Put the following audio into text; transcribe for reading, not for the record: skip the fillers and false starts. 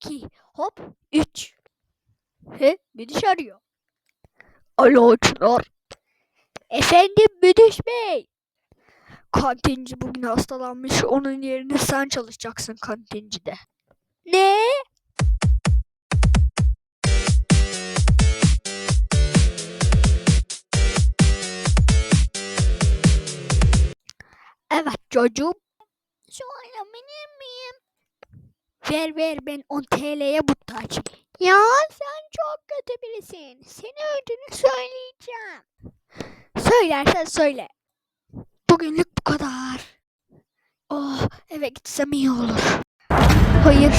2, hop 3. Müdüş arıyor. Alo Çınar. Efendim müdüş bey. Kantinci bugün hastalanmış. Onun yerine sen çalışacaksın kantincide. Ne? Evet çocuğum. Söyleyebilir miyim? Ver ben 10 TL'ye muhtacım. Ya sen çok kötü birisin. Seni öldüğünü söyleyeceğim. Söylersen söyle. Bugünlük bu kadar. Oh, eve gitsem iyi olur. Hayır.